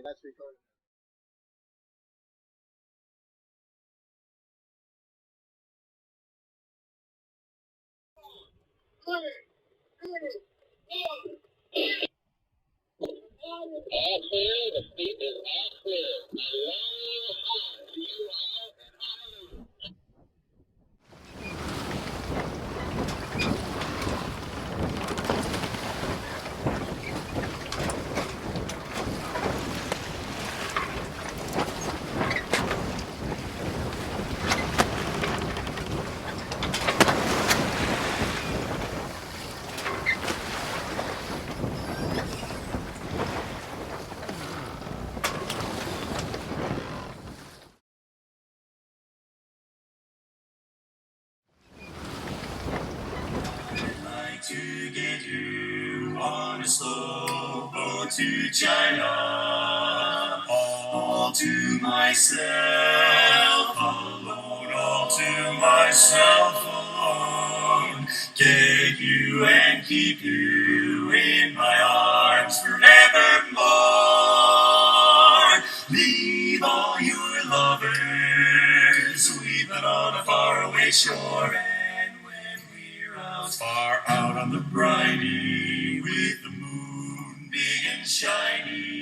All clear. The seat is all clear. Aloha to you all, and hallelujah. To get you on a slow boat to China, all to myself alone, all to myself alone. Get you and keep you in my arms forevermore. Leave all your lovers weeping on a faraway shore. Far out on the briny, with the moon big and shiny,